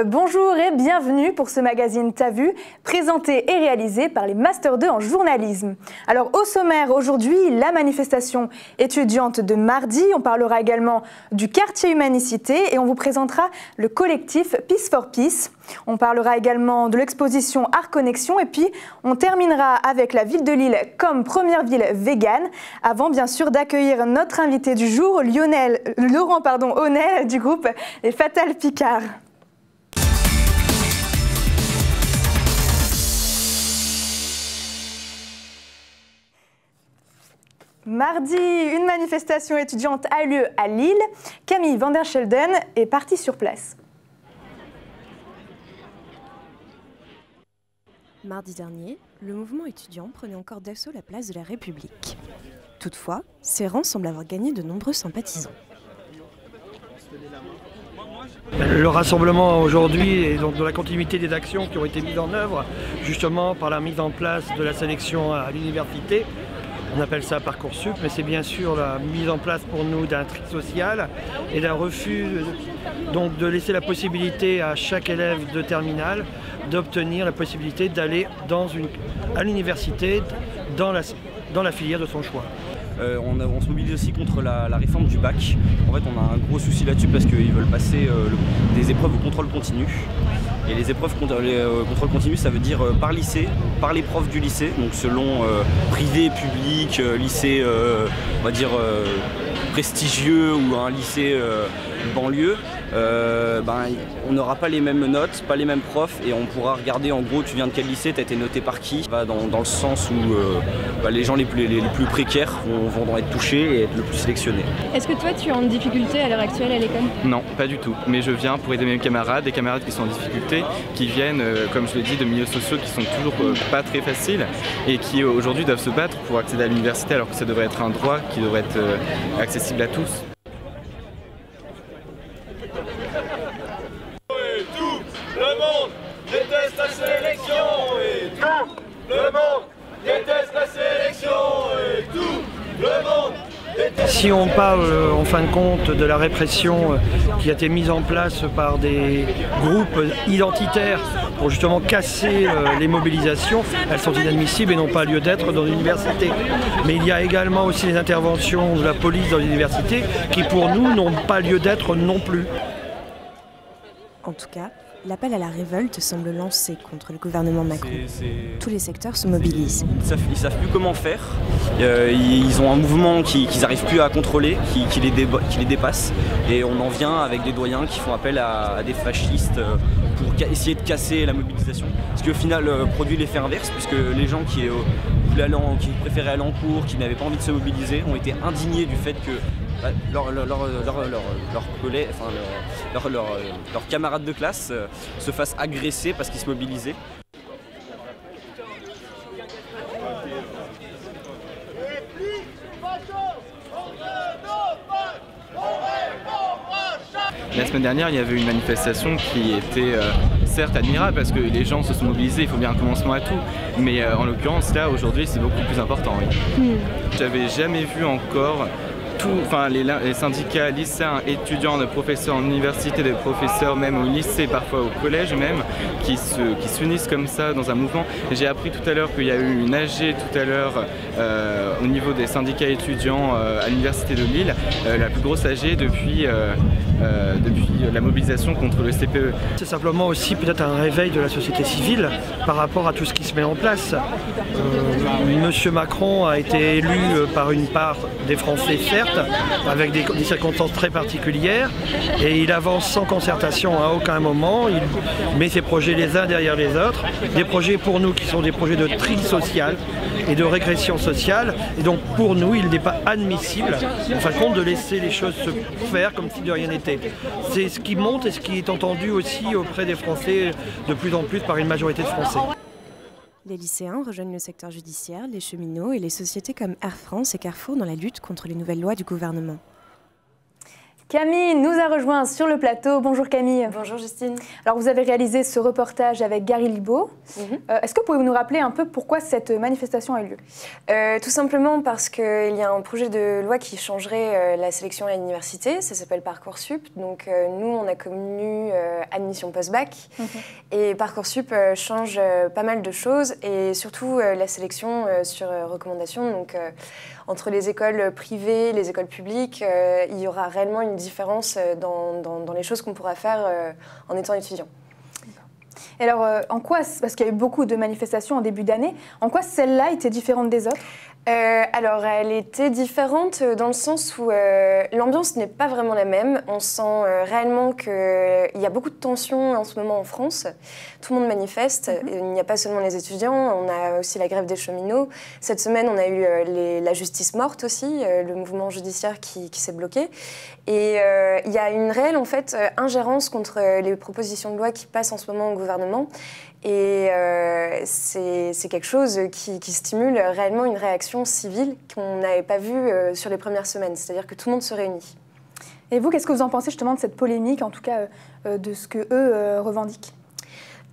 Bonjour et bienvenue pour ce magazine T'as vu, présenté et réalisé par les Master 2 en journalisme. Alors au sommaire aujourd'hui, la manifestation étudiante de mardi, on parlera également du quartier Humanicité et on vous présentera le collectif Peace for Peace. On parlera également de l'exposition Art Connexion et puis on terminera avec la ville de Lille comme première ville végane, avant bien sûr d'accueillir notre invité du jour, Laurent Honnel du groupe Les Fatal Picards. Mardi, une manifestation étudiante a lieu à Lille. Camille van der Schelden est partie sur place. Mardi dernier, le mouvement étudiant prenait encore d'assaut la place de la République. Toutefois, ses rangs semblent avoir gagné de nombreux sympathisants. Le rassemblement aujourd'hui est donc dans la continuité des actions qui ont été mises en œuvre justement par la mise en place de la sélection à l'université. On appelle ça Parcoursup, mais c'est bien sûr la mise en place pour nous d'un tri social et d'un refus donc de laisser la possibilité à chaque élève de terminale d'obtenir la possibilité d'aller à l'université dans la filière de son choix. On se mobilise aussi contre la réforme du bac. En fait, on a un gros souci là-dessus parce qu'ils veulent passer des épreuves au contrôle continu. Et les épreuves contrôle continu, ça veut dire par lycée, par les profs du lycée, donc selon privé, public, lycée, on va dire prestigieux ou un lycée banlieue. On n'aura pas les mêmes notes, pas les mêmes profs et on pourra regarder en gros tu viens de quel lycée, tu as été noté par qui. Dans le sens où les gens les plus précaires vont être touchés et être le plus sélectionnés. Est-ce que toi tu es en difficulté à l'heure actuelle à l'école? Non, pas du tout, mais je viens pour aider mes camarades, des camarades qui sont en difficulté, qui viennent, comme je l'ai dit, de milieux sociaux qui sont toujours pas très faciles et qui aujourd'hui doivent se battre pour accéder à l'université alors que ça devrait être un droit qui devrait être accessible à tous. Le monde déteste la sélection et tout le monde déteste la sélection et tout le monde déteste. Si on parle en fin de compte de la répression qui a été mise en place par des groupes identitaires pour justement casser les mobilisations, elles sont inadmissibles et n'ont pas lieu d'être dans l'université. Mais il y a également aussi les interventions de la police dans l'université qui pour nous n'ont pas lieu d'être non plus. En tout cas, l'appel à la révolte semble lancé contre le gouvernement Macron. Tous les secteurs se mobilisent. Ils savent plus comment faire. Ils ont un mouvement qu'ils n'arrivent plus à contrôler, qui les dépasse. Et on en vient avec des doyens qui font appel à des fascistes pour essayer de casser la mobilisation. Ce qui au final produit l'effet inverse, puisque les gens qui préféraient aller en cours, qui n'avaient pas envie de se mobiliser, ont été indignés du fait que leurs camarades de classe se fassent agresser parce qu'ils se mobilisaient. La semaine dernière, il y avait une manifestation qui était certes admirable parce que les gens se sont mobilisés, il faut bien un commencement à tout. Mais en l'occurrence, là, aujourd'hui, c'est beaucoup plus important. Oui. J'avais jamais vu encore les syndicats lycéens, étudiants, de professeurs en université, de professeurs même au lycée, parfois au collège même, qui s'unissent comme ça dans un mouvement. J'ai appris tout à l'heure qu'il y a eu une AG tout à l'heure au niveau des syndicats étudiants à l'université de Lille, la plus grosse AG depuis la mobilisation contre le CPE. C'est simplement aussi peut-être un réveil de la société civile par rapport à tout ce qui se met en place. Monsieur Macron a été élu par une part des Français, certes, avec des circonstances très particulières, et il avance sans concertation à aucun moment, il met ses projets les uns derrière les autres, des projets pour nous qui sont des projets de tri social et de régression sociale, et donc pour nous il n'est pas admissible en fin de compte de laisser les choses se faire comme si de rien n'était. C'est ce qui monte et ce qui est entendu aussi auprès des Français de plus en plus par une majorité de Français. Les lycéens rejoignent le secteur judiciaire, les cheminots et les sociétés comme Air France et Carrefour dans la lutte contre les nouvelles lois du gouvernement. Camille nous a rejoint sur le plateau. Bonjour Camille. Bonjour Justine. Alors vous avez réalisé ce reportage avec Gary Libaud. Est-ce que vous pouvez nous rappeler un peu pourquoi cette manifestation a eu lieu? Tout simplement parce qu'il y a un projet de loi qui changerait la sélection à l'université. Ça s'appelle Parcoursup. Donc nous, on a connu admission post-bac. Et Parcoursup change pas mal de choses. Et surtout la sélection sur recommandation. Donc entre les écoles privées, les écoles publiques, il y aura réellement une différence dans les choses qu'on pourra faire en étant étudiant. Et alors, en quoi, parce qu'il y a eu beaucoup de manifestations en début d'année, en quoi celle-là était différente des autres? Alors, elle était différente dans le sens où l'ambiance n'est pas vraiment la même. On sent réellement qu'il y a beaucoup de tensions en ce moment en France. Tout le monde manifeste. Il n'y a pas seulement les étudiants, on a aussi la grève des cheminots. Cette semaine, on a eu la justice morte aussi, le mouvement judiciaire qui s'est bloqué. Et il y a une réelle en fait, ingérence contre les propositions de loi qui passent en ce moment au gouvernement. Et c'est quelque chose qui stimule réellement une réaction civile qu'on n'avait pas vue sur les premières semaines. C'est-à-dire que tout le monde se réunit. Et vous, qu'est-ce que vous en pensez justement de cette polémique, en tout cas de ce qu'eux revendiquent?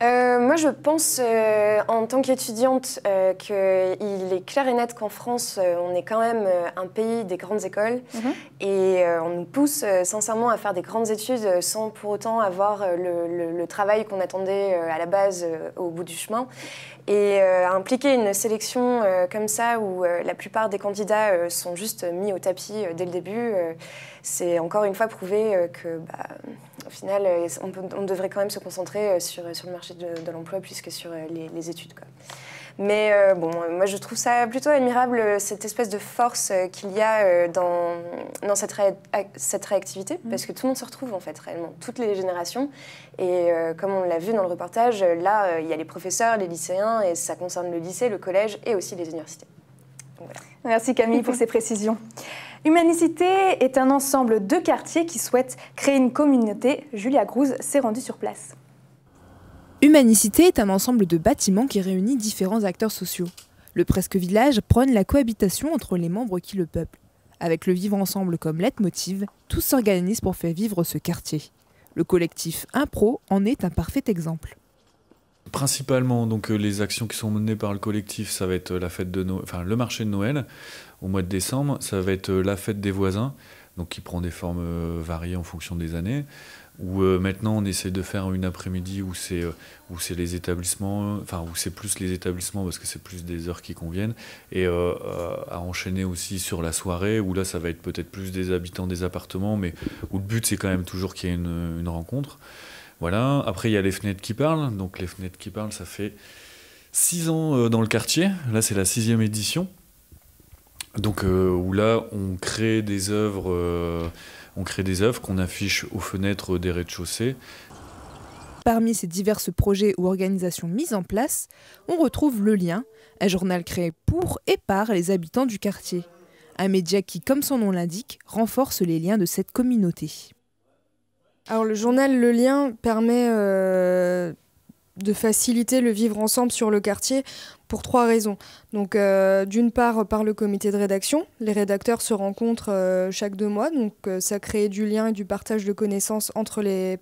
Moi, je pense, en tant qu'étudiante, qu'il est clair et net qu'en France, on est quand même un pays des grandes écoles et on nous pousse sincèrement à faire des grandes études sans pour autant avoir le travail qu'on attendait à la base au bout du chemin. Et impliquer une sélection comme ça, où la plupart des candidats sont juste mis au tapis dès le début, c'est encore une fois prouver que, au final, on devrait quand même se concentrer sur le marché de l'emploi plus que sur les études, quoi. Mais bon, moi je trouve ça plutôt admirable, cette espèce de force qu'il y a dans cette réactivité, parce que tout le monde se retrouve en fait réellement, toutes les générations. Et comme on l'a vu dans le reportage, là il y a les professeurs, les lycéens, et ça concerne le lycée, le collège et aussi les universités. Donc, voilà. Merci Camille pour ces précisions. Humanicité est un ensemble de quartiers qui souhaitent créer une communauté. Julia Grouz s'est rendue sur place. Humanicité est un ensemble de bâtiments qui réunit différents acteurs sociaux. Le Presque Village prône la cohabitation entre les membres qui le peuplent. Avec le vivre ensemble comme leitmotiv, tous s'organisent pour faire vivre ce quartier. Le collectif Impro en est un parfait exemple. Principalement, donc, les actions qui sont menées par le collectif, ça va être la fête de Noël, enfin, le marché de Noël au mois de décembre, ça va être la fête des voisins, donc, qui prend des formes variées en fonction des années. Où maintenant on essaie de faire une après-midi où c'est les établissements, enfin où c'est plus les établissements parce que c'est plus des heures qui conviennent, et à enchaîner aussi sur la soirée où là ça va être peut-être plus des habitants des appartements, mais où le but c'est quand même toujours qu'il y ait une rencontre. Voilà. Après il y a les fenêtres qui parlent, donc les fenêtres qui parlent, ça fait 6 ans dans le quartier, là c'est la 6e édition, donc où là on crée des œuvres. On crée des œuvres qu'on affiche aux fenêtres des rez-de-chaussée. Parmi ces divers projets ou organisations mises en place, on retrouve Le Lien, un journal créé pour et par les habitants du quartier. Un média qui, comme son nom l'indique, renforce les liens de cette communauté. Alors le journal Le Lien permet de faciliter le vivre ensemble sur le quartier pour 3 raisons. Donc d'une part par le comité de rédaction, les rédacteurs se rencontrent chaque 2 mois, donc ça crée du lien et du partage de connaissances entre des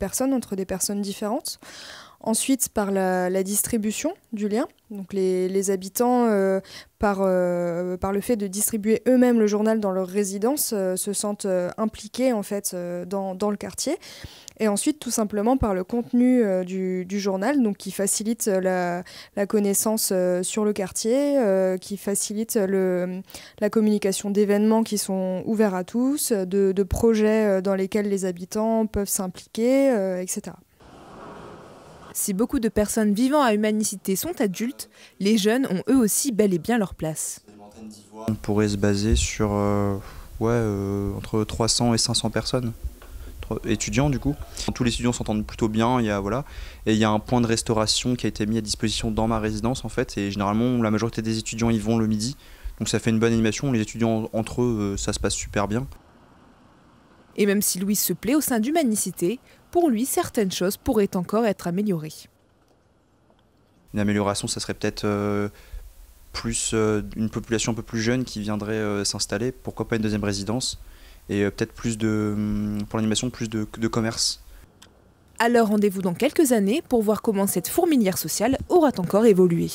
personnes différentes. Ensuite par la distribution du lien, donc les habitants par le fait de distribuer eux-mêmes le journal dans leur résidence se sentent impliqués en fait dans le quartier. Et ensuite, tout simplement par le contenu du journal, donc qui facilite la connaissance sur le quartier, qui facilite la communication d'événements qui sont ouverts à tous, de projets dans lesquels les habitants peuvent s'impliquer, etc. Si beaucoup de personnes vivant à Humanicité sont adultes, les jeunes ont eux aussi bel et bien leur place. On pourrait se baser sur entre 300 et 500 personnes. Étudiants du coup. Tous les étudiants s'entendent plutôt bien, et il y a un point de restauration qui a été mis à disposition dans ma résidence en fait, et généralement la majorité des étudiants y vont le midi, donc ça fait une bonne animation, les étudiants entre eux ça se passe super bien. Et même si Louis se plaît au sein d'Humanicité, pour lui certaines choses pourraient encore être améliorées. Une amélioration ça serait peut-être plus une population un peu plus jeune qui viendrait s'installer, pourquoi pas une deuxième résidence. et peut-être pour l'animation, plus de commerce. Alors rendez-vous dans quelques années pour voir comment cette fourmilière sociale aura encore évolué.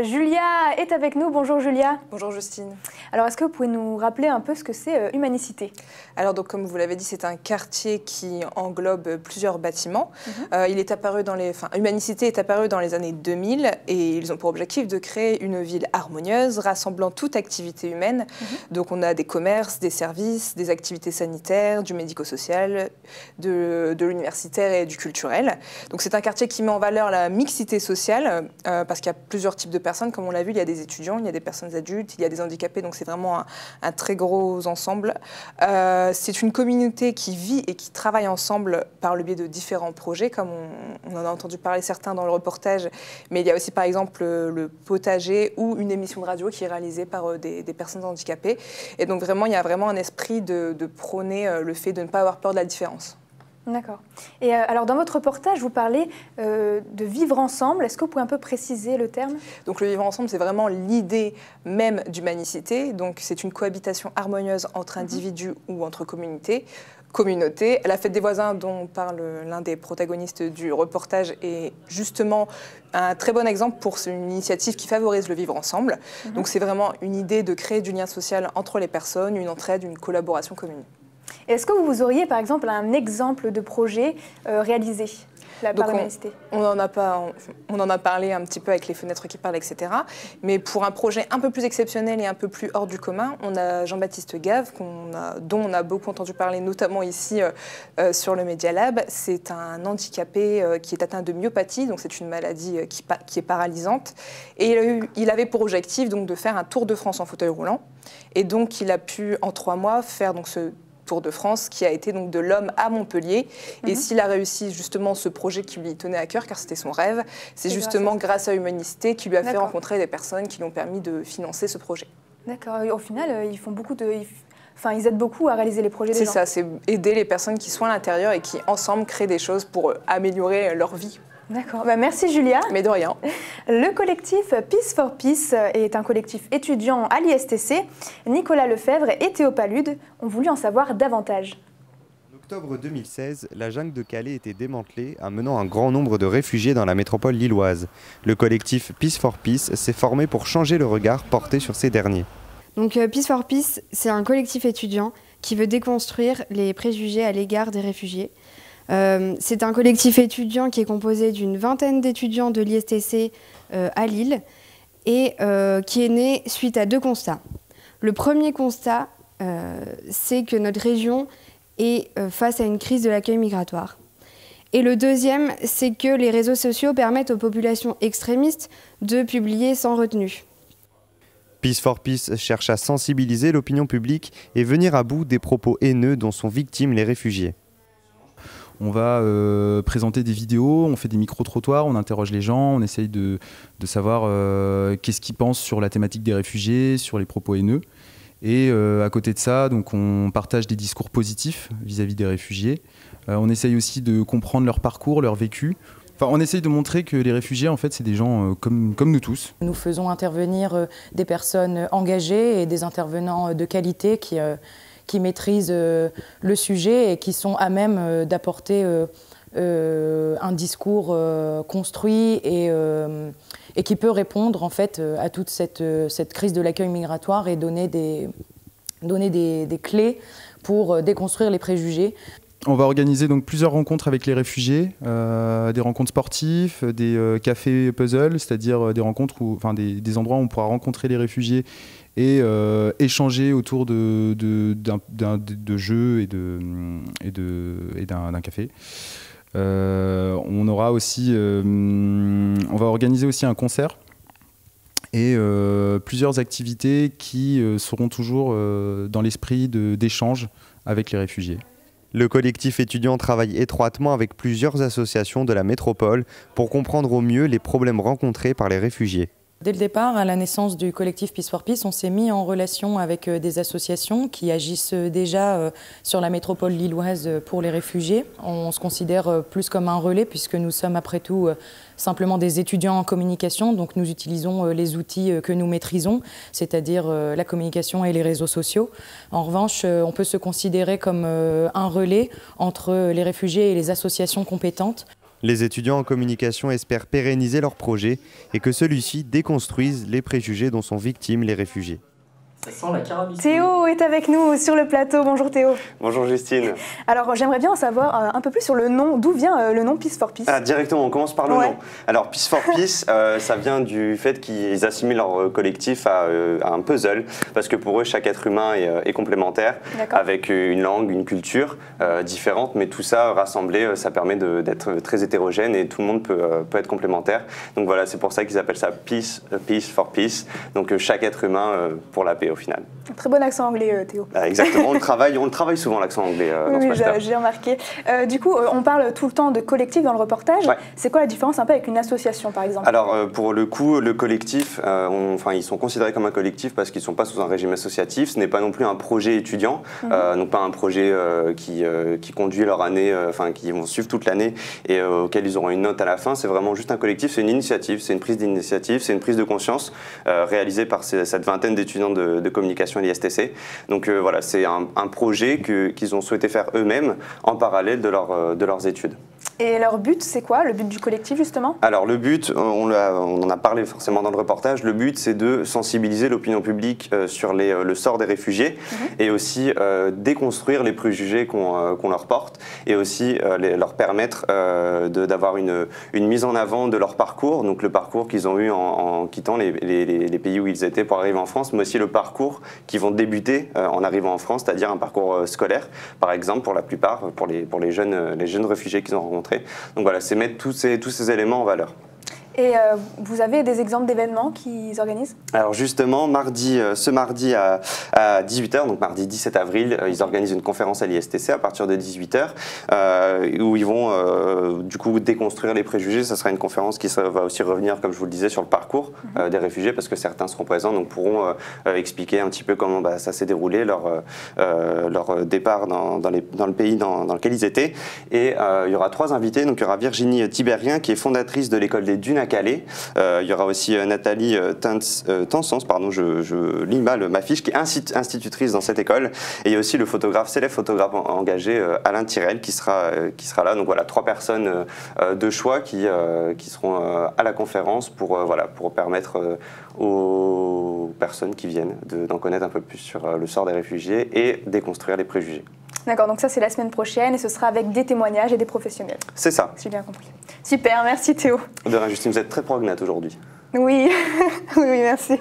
Julia est avec nous. Bonjour Julia. Bonjour Justine. Alors est-ce que vous pouvez nous rappeler un peu ce que c'est Humanicité? Alors donc comme vous l'avez dit, c'est un quartier qui englobe plusieurs bâtiments. Humanicité est apparu dans les années 2000 et ils ont pour objectif de créer une ville harmonieuse rassemblant toute activité humaine. Donc on a des commerces, des services, des activités sanitaires, du médico-social, de l'universitaire et du culturel. Donc c'est un quartier qui met en valeur la mixité sociale parce qu'il y a plusieurs types de personnes. Comme on l'a vu, il y a des étudiants, il y a des personnes adultes, il y a des handicapés, donc c'est vraiment un très gros ensemble. C'est une communauté qui vit et qui travaille ensemble par le biais de différents projets, comme on en a entendu parler certains dans le reportage, mais il y a aussi par exemple le potager ou une émission de radio qui est réalisée par des personnes handicapées. Et donc vraiment, il y a vraiment un esprit de prôner le fait de ne pas avoir peur de la différence. D'accord. Et alors dans votre reportage, vous parlez de vivre ensemble. Est-ce que vous pouvez un peu préciser le terme? Donc le vivre ensemble, c'est vraiment l'idée même d'humanicité. Donc c'est une cohabitation harmonieuse entre individus ou entre communautés. La fête des voisins dont parle l'un des protagonistes du reportage est justement un très bon exemple pour une initiative qui favorise le vivre ensemble. Donc c'est vraiment une idée de créer du lien social entre les personnes, une entraide, une collaboration commune. Est-ce que vous auriez par exemple un exemple de projet réalisé par l'humanicité? On en a parlé un petit peu avec les fenêtres qui parlent, etc. Mais pour un projet un peu plus exceptionnel et un peu plus hors du commun, on a Jean-Baptiste Gave, dont on a beaucoup entendu parler, notamment ici sur le Media Lab. C'est un handicapé qui est atteint de myopathie, donc c'est une maladie qui est paralysante. Et il avait pour objectif donc, de faire un tour de France en fauteuil roulant. Et donc il a pu en 3 mois faire donc, ce Tour de France qui a été donc de l'Homme à Montpellier. Et s'il a réussi justement ce projet qui lui tenait à cœur, car c'était son rêve, c'est justement grâce à Humanicité qui lui a fait rencontrer des personnes qui lui ont permis de financer ce projet. D'accord. Au final, ils font beaucoup ils aident beaucoup à réaliser les projets des gens. C'est ça, c'est aider les personnes qui sont à l'intérieur et qui ensemble créent des choses pour améliorer leur vie. D'accord, merci Julia. Mais de rien. Le collectif Peace for Peace est un collectif étudiant à l'ISTC. Nicolas Lefebvre et Théo Palude ont voulu en savoir davantage. En octobre 2016, la jungle de Calais était démantelée, amenant un grand nombre de réfugiés dans la métropole lilloise. Le collectif Peace for Peace s'est formé pour changer le regard porté sur ces derniers. Donc Peace for Peace, c'est un collectif étudiant qui veut déconstruire les préjugés à l'égard des réfugiés. C'est un collectif étudiant qui est composé d'une vingtaine d'étudiants de l'ISTC à Lille et qui est né suite à 2 constats. Le premier constat, c'est que notre région est face à une crise de l'accueil migratoire. Et le deuxième, c'est que les réseaux sociaux permettent aux populations extrémistes de publier sans retenue. Peace for Peace cherche à sensibiliser l'opinion publique et venir à bout des propos haineux dont sont victimes les réfugiés. On va présenter des vidéos, on fait des micro-trottoirs, on interroge les gens, on essaye de savoir qu'est-ce qu'ils pensent sur la thématique des réfugiés, sur les propos haineux. Et à côté de ça, donc, on partage des discours positifs vis-à-vis des réfugiés. On essaye aussi de comprendre leur parcours, leur vécu. Enfin, on essaye de montrer que les réfugiés, en fait, c'est des gens comme nous tous. Nous faisons intervenir des personnes engagées et des intervenants de qualité qui maîtrisent le sujet et qui sont à même d'apporter un discours construit et qui peut répondre en fait à toute cette crise de l'accueil migratoire et donner des clés pour déconstruire les préjugés. On va organiser donc plusieurs rencontres avec les réfugiés, des rencontres sportives, des cafés puzzle, c'est-à-dire des rencontres des endroits où on pourra rencontrer les réfugiés et échanger autour de jeux et d'un café. On aura aussi, on va organiser aussi un concert et plusieurs activités qui seront toujours dans l'esprit d'échange avec les réfugiés. Le collectif étudiant travaille étroitement avec plusieurs associations de la métropole pour comprendre au mieux les problèmes rencontrés par les réfugiés. Dès le départ, à la naissance du collectif Peace for Peace, on s'est mis en relation avec des associations qui agissent déjà sur la métropole lilloise pour les réfugiés. On se considère plus comme un relais puisque nous sommes après tout simplement des étudiants en communication, donc nous utilisons les outils que nous maîtrisons, c'est-à-dire la communication et les réseaux sociaux. En revanche, on peut se considérer comme un relais entre les réfugiés et les associations compétentes. Les étudiants en communication espèrent pérenniser leur projet et que celui-ci déconstruise les préjugés dont sont victimes les réfugiés. Ça sent la carabine. Théo est avec nous sur le plateau. Bonjour Théo. Bonjour Justine. Alors j'aimerais bien en savoir un peu plus sur le nom. D'où vient le nom Peace for Peace? Directement, on commence par le nom. Alors Peace for Peace, ça vient du fait qu'ils assimilent leur collectif à un puzzle, parce que pour eux, chaque être humain est complémentaire, avec une langue, une culture différente, mais tout ça rassemblé, ça permet d'être très hétérogène et tout le monde peut être complémentaire. Donc voilà, c'est pour ça qu'ils appellent ça Peace for Peace, donc chaque être humain pour la paix au final. Très bon accent anglais, Théo. Exactement, on le travaille souvent l'accent anglais dans ce master. J'ai remarqué. Du coup, on parle tout le temps de collectif dans le reportage. C'est quoi la différence un peu avec une association, par exemple? Alors, pour le coup, le collectif, ils sont considérés comme un collectif parce qu'ils ne sont pas sous un régime associatif. Ce n'est pas non plus un projet étudiant, donc pas un projet qui conduit leur année, qui vont suivre toute l'année et auquel ils auront une note à la fin. C'est vraiment juste un collectif, c'est une initiative, c'est une prise d'initiative, c'est une prise de conscience réalisée par cette vingtaine d'étudiants de communication et l'ISTC. Donc voilà, c'est un projet qu'ils ont souhaité faire eux-mêmes en parallèle de leurs études. Et leur but, c'est quoi, le but du collectif justement? Alors le but, on en a parlé forcément dans le reportage, le but c'est de sensibiliser l'opinion publique sur le sort des réfugiés et aussi déconstruire les préjugés qu'on leur porte et aussi leur permettre d'avoir une mise en avant de leur parcours, donc le parcours qu'ils ont eu en quittant les pays où ils étaient pour arriver en France, mais aussi le parcours qu'ils vont débuter en arrivant en France, c'est-à-dire un parcours scolaire, par exemple pour la plupart, pour les jeunes réfugiés qu'ils ont rencontrés. Donc voilà, c'est mettre tous ces éléments en valeur. Et vous avez des exemples d'événements qu'ils organisent? Alors justement, ce mardi à 18h, donc mardi 17 avril, ils organisent une conférence à l'ISTC à partir de 18h où ils vont du coup déconstruire les préjugés. Ça sera une conférence qui va aussi revenir, comme je vous le disais, sur le parcours des réfugiés parce que certains seront présents, donc pourront expliquer un petit peu comment ça s'est déroulé, leur départ dans le pays dans lequel ils étaient. Et il y aura 3 invités, donc il y aura Virginie Tiberien qui est fondatrice de l'école des Dunes à Calais. Il y aura aussi Nathalie Tansens, pardon, je lis mal ma fiche, qui est institutrice dans cette école. Et il y a aussi le célèbre photographe engagé Alain Tirel qui sera là. Donc voilà, 3 personnes de choix qui seront à la conférence pour permettre aux personnes qui viennent d'en connaître un peu plus sur le sort des réfugiés et déconstruire les préjugés. D'accord, donc ça c'est la semaine prochaine et ce sera avec des témoignages et des professionnels. C'est ça. J'ai bien compris. Super, merci Théo. De rien, Justine, vous êtes très prognate aujourd'hui. Oui, oui, merci.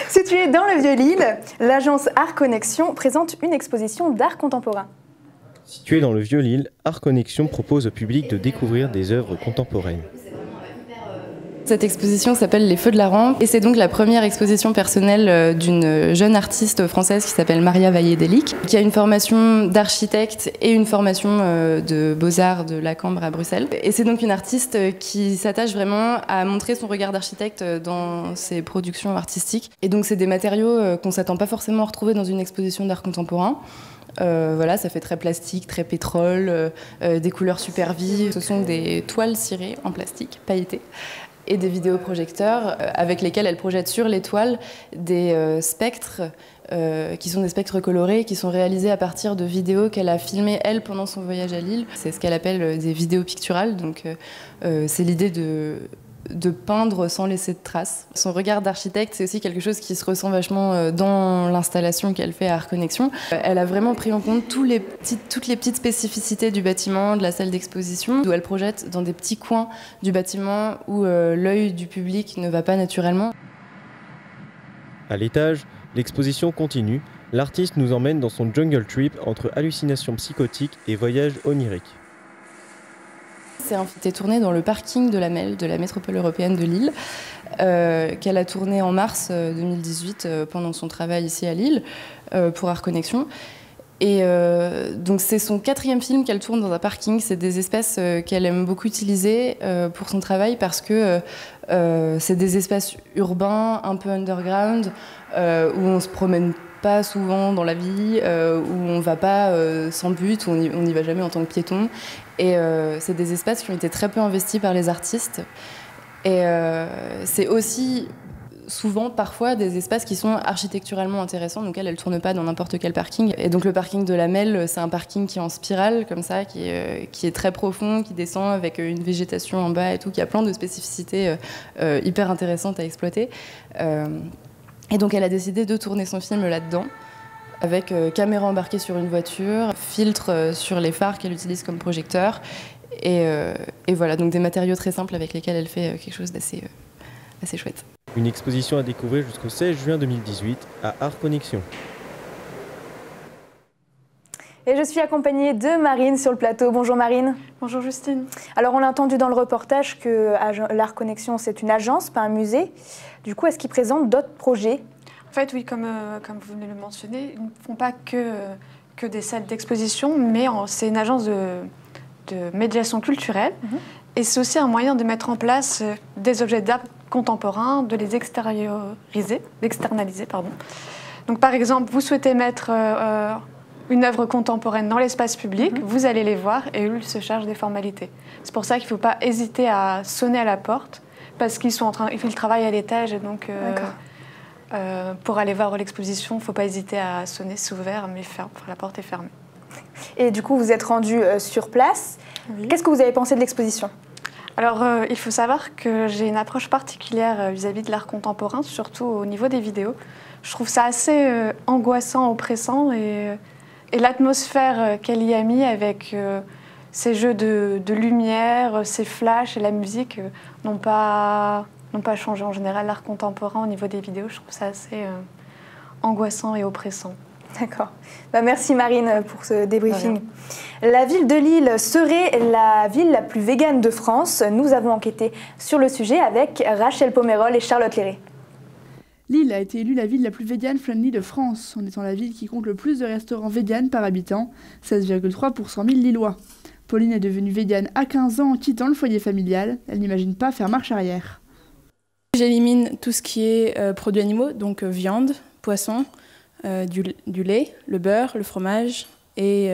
Située dans le Vieux-Lille, l'agence Art Connexion présente une exposition d'art contemporain. Située dans le Vieux-Lille, Art Connexion propose au public de découvrir des œuvres contemporaines. Cette exposition s'appelle Les Feux de la Rampe et c'est donc la première exposition personnelle d'une jeune artiste française qui s'appelle Maria Valle-Delic, qui a une formation d'architecte et une formation de beaux-arts de la Cambre à Bruxelles. Et c'est donc une artiste qui s'attache vraiment à montrer son regard d'architecte dans ses productions artistiques. Et donc c'est des matériaux qu'on ne s'attend pas forcément à retrouver dans une exposition d'art contemporain. Voilà, ça fait très plastique, très pétrole, des couleurs super vives. Ce sont des toiles cirées en plastique, pailletées, et des vidéoprojecteurs avec lesquels elle projette sur les toiles des spectres qui sont des spectres colorés, qui sont réalisés à partir de vidéos qu'elle a filmées, elle, pendant son voyage à Lille. C'est ce qu'elle appelle des vidéos picturales, donc c'est l'idée de peindre sans laisser de traces. Son regard d'architecte, c'est aussi quelque chose qui se ressent vachement dans l'installation qu'elle fait à Art Connexion. Elle a vraiment pris en compte toutes les petites spécificités du bâtiment, de la salle d'exposition, où elle projette dans des petits coins du bâtiment où l'œil du public ne va pas naturellement. À l'étage, l'exposition continue. L'artiste nous emmène dans son jungle trip entre hallucinations psychotiques et voyages oniriques. C'est tourné dans le parking de la MEL, de la métropole européenne de Lille, qu'elle a tourné en mars 2018 pendant son travail ici à Lille pour Art Connexion. Et donc c'est son 4e film qu'elle tourne dans un parking. C'est des espaces qu'elle aime beaucoup utiliser pour son travail parce que c'est des espaces urbains, un peu underground, où on se promène pas souvent dans la vie, où on va pas sans but, où on n'y va jamais en tant que piéton. Et c'est des espaces qui ont été très peu investis par les artistes. Et c'est aussi souvent, parfois, des espaces qui sont architecturalement intéressants. Donc elle tourne pas dans n'importe quel parking. Et donc le parking de la Melle, c'est un parking qui est en spirale, comme ça, qui est très profond, qui descend avec une végétation en bas et tout, qui a plein de spécificités hyper intéressantes à exploiter. Et donc elle a décidé de tourner son film là-dedans, avec caméra embarquée sur une voiture, filtre sur les phares qu'elle utilise comme projecteur. Et voilà, donc des matériaux très simples avec lesquels elle fait quelque chose d'assez chouette. Une exposition à découvrir jusqu'au 16 juin 2018 à Art Connexion. Et je suis accompagnée de Marine sur le plateau. Bonjour Marine. Bonjour Justine. Alors on a entendu dans le reportage que l'Art Connexion c'est une agence, pas un musée. Du coup, est-ce qu'ils présentent d'autres projets? En fait, oui, comme vous venez de le mentionner, ils ne font pas que des salles d'exposition, mais c'est une agence de médiation culturelle. Et c'est aussi un moyen de mettre en place des objets d'art contemporains, de les externaliser. Donc par exemple, vous souhaitez mettre une œuvre contemporaine dans l'espace public, vous allez les voir et eux, ils se chargent des formalités. C'est pour ça qu'il ne faut pas hésiter à sonner à la porte, parce qu'ils travaillent à l'étage et donc pour aller voir l'exposition, il ne faut pas hésiter à sonner, c'est ouvert, mais la porte est fermée. Et du coup, vous êtes rendu sur place. Oui. Qu'est-ce que vous avez pensé de l'exposition? Alors, il faut savoir que j'ai une approche particulière vis-à-vis de l'art contemporain, surtout au niveau des vidéos. Je trouve ça assez angoissant, oppressant, et l'atmosphère qu'elle y a mis avec ces jeux de lumière, ces flashs et la musique n'ont pas changé en général l'art contemporain au niveau des vidéos. Je trouve ça assez angoissant et oppressant. D'accord. Merci Marine pour ce débriefing. La ville de Lille serait la ville la plus végane de France. Nous avons enquêté sur le sujet avec Rachel Pomerol et Charlotte Léré. Lille a été élue la ville la plus vegan-friendly de France, en étant la ville qui compte le plus de restaurants véganes par habitant, 16,3 pour 100 000 Lillois. Pauline est devenue végane à 15 ans en quittant le foyer familial. Elle n'imagine pas faire marche arrière. J'élimine tout ce qui est produits animaux, donc viande, poisson, du lait, le beurre, le fromage et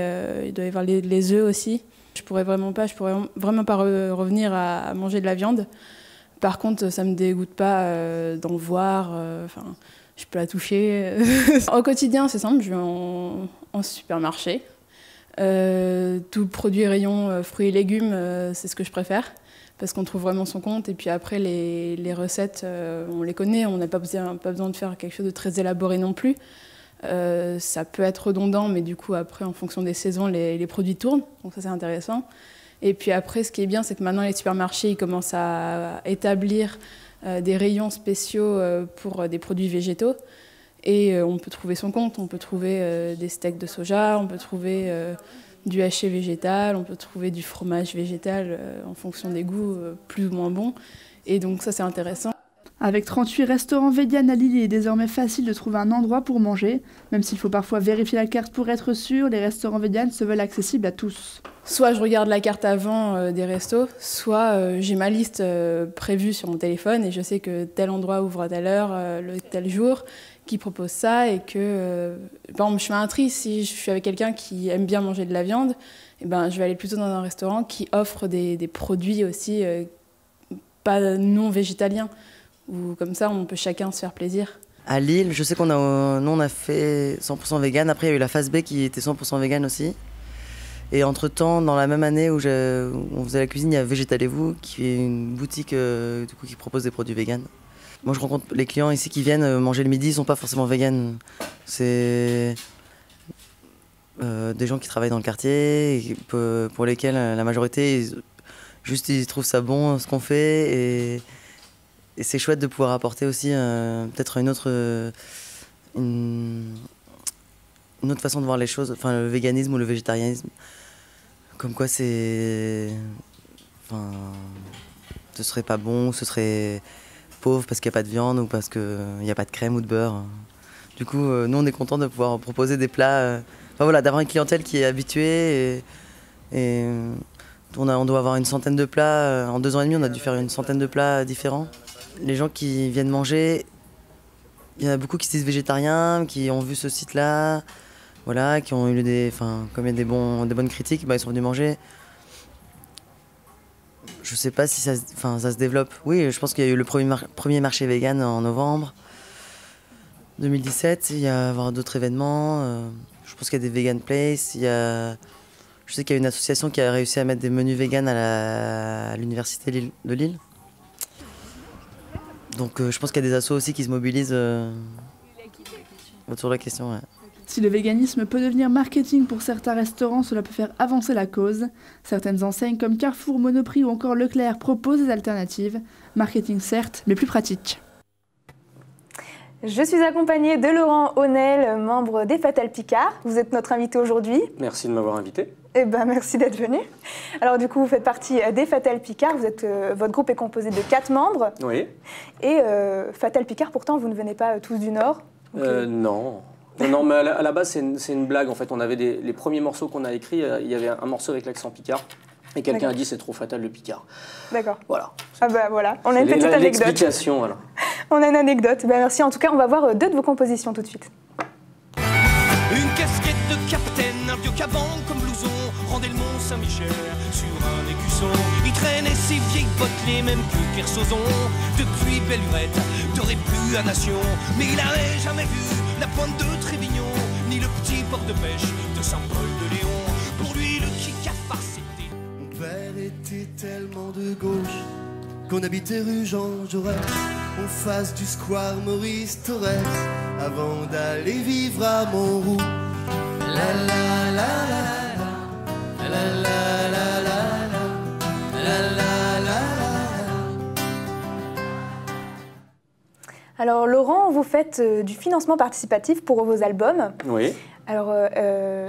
il doit y avoir les œufs aussi. Je pourrais vraiment pas revenir à manger de la viande. Par contre, ça me dégoûte pas d'en voir. Je peux la toucher. Au quotidien, c'est simple. Je vais en supermarché. Tout produit rayon fruits et légumes, c'est ce que je préfère parce qu'on trouve vraiment son compte. Et puis après, les recettes, on les connaît. On n'a pas besoin de faire quelque chose de très élaboré non plus. Ça peut être redondant, mais du coup, après, en fonction des saisons, les produits tournent. Donc ça, c'est intéressant. Et puis après, ce qui est bien, c'est que maintenant, les supermarchés ils commencent à établir des rayons spéciaux pour des produits végétaux. Et on peut trouver son compte. On peut trouver des steaks de soja, on peut trouver du haché végétal, on peut trouver du fromage végétal en fonction des goûts plus ou moins bons. Et donc ça, c'est intéressant. Avec 38 restaurants véganes à Lille, il est désormais facile de trouver un endroit pour manger. Même s'il faut parfois vérifier la carte pour être sûr, les restaurants véganes se veulent accessibles à tous. Soit je regarde la carte avant des restos, soit j'ai ma liste prévue sur mon téléphone et je sais que tel endroit ouvre à telle heure, tel jour, qui propose ça et que, par exemple, je fais un tri. Si je suis avec quelqu'un qui aime bien manger de la viande, je vais aller plutôt dans un restaurant qui offre des produits aussi pas non végétaliens. Où comme ça, on peut chacun se faire plaisir. À Lille, je sais nous on a fait 100% vegan. Après, il y a eu la phase B qui était 100% vegan aussi. Et entre-temps, dans la même année où on faisait la cuisine, il y a Végétalez-vous, qui est une boutique du coup, qui propose des produits vegan. Moi, je rencontre les clients ici qui viennent manger le midi, ils ne sont pas forcément vegan. C'est des gens qui travaillent dans le quartier, pour lesquels la majorité, ils trouvent ça bon, ce qu'on fait. Et c'est chouette de pouvoir apporter aussi peut-être une autre façon de voir les choses, enfin le véganisme ou le végétarianisme. Comme quoi ce serait pas bon, ce serait pauvre parce qu'il n'y a pas de viande ou parce qu'il n'y a pas de crème ou de beurre. Du coup, nous on est contents de pouvoir proposer des plats Enfin voilà, d'avoir une clientèle qui est habituée et on doit avoir une centaine de plats. En 2 ans et demi, on a dû faire une centaine de plats différents. Les gens qui viennent manger, il y en a beaucoup qui se disent végétariens, qui ont vu ce site-là, voilà, qui ont eu comme il y a des bonnes critiques, ils sont venus manger. Je sais pas si ça se développe. Oui, je pense qu'il y a eu le premier marché vegan en novembre 2017. Il y va y avoir d'autres événements. Je pense qu'il y a des vegan places. Je sais qu'il y a une association qui a réussi à mettre des menus vegan à l'université de Lille. Donc je pense qu'il y a des assos aussi qui se mobilisent autour de la question. Ouais. Si le véganisme peut devenir marketing pour certains restaurants, cela peut faire avancer la cause. Certaines enseignes comme Carrefour, Monoprix ou encore Leclerc proposent des alternatives. Marketing certes, mais plus pratique. Je suis accompagnée de Laurent Aunel, membre des Fatales Picard. Vous êtes notre invité aujourd'hui. Merci de m'avoir invité. Eh ben, merci d'être venu. Alors du coup, vous faites partie des Fatales Picard. Votre groupe est composé de 4 membres. Oui. Et Fatales Picard, pourtant, vous ne venez pas tous du Nord. Non. Non, mais à la base, c'est une blague. En fait, on avait les premiers morceaux qu'on a écrits, il y avait un morceau avec l'accent Picard. Et quelqu'un a dit c'est trop fatal le Picard. D'accord. Voilà. Ah bah voilà, on a une petite anecdote. L'explication, voilà. On a une anecdote. Ben merci. En tout cas, on va voir 2 de vos compositions tout de suite. Une casquette de capitaine, un vieux caban comme blouson, rendait le Mont Saint-Michel sur un écusson. Il traînait ses vieilles bottes, les mêmes que Kersozon. Depuis belle lurette, t'aurais plus à Nation. Mais il avait jamais vu la pointe de Trévignon, ni le petit port de pêche de Saint-Paul-de-Léon. Pour lui, le Kikafar, c'était... Mon père était tellement de gauche qu'on habitait rue Jean Jaurès, en face du square Maurice Thorez, avant d'aller vivre à Montrouge. La la la la la la la la la la la la. Alors Laurent, vous faites du financement participatif pour vos albums. Oui. Alors,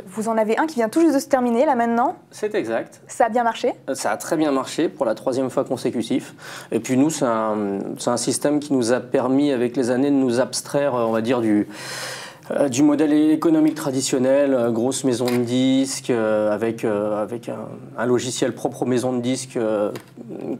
vous en avez un qui vient tout juste de se terminer, là, maintenant. C'est exact. Ça a bien marché? Ça a très bien marché pour la 3e fois consécutive. Et puis nous, c'est un système qui nous a permis, avec les années, de nous abstraire, on va dire, du modèle économique traditionnel, grosse maison de disques, avec un logiciel propre aux maisons de disques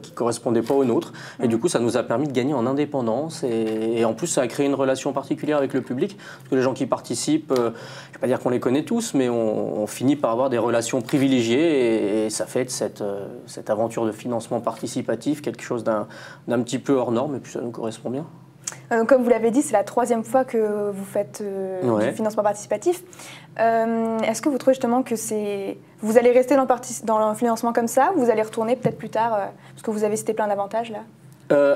qui ne correspondait pas au nôtre. Et du coup, ça nous a permis de gagner en indépendance. Et en plus, ça a créé une relation particulière avec le public. Parce que les gens qui participent, je ne vais pas dire qu'on les connaît tous, mais on finit par avoir des relations privilégiées. Et ça fait de cette aventure de financement participatif quelque chose d'un petit peu hors norme. Et puis ça nous correspond bien. Comme vous l'avez dit, c'est la 3e fois que vous faites du financement participatif. Est-ce que vous trouvez justement que vous allez rester dans le financement comme ça, ou vous allez retourner peut-être plus tard, parce que vous avez cité plein d'avantages là?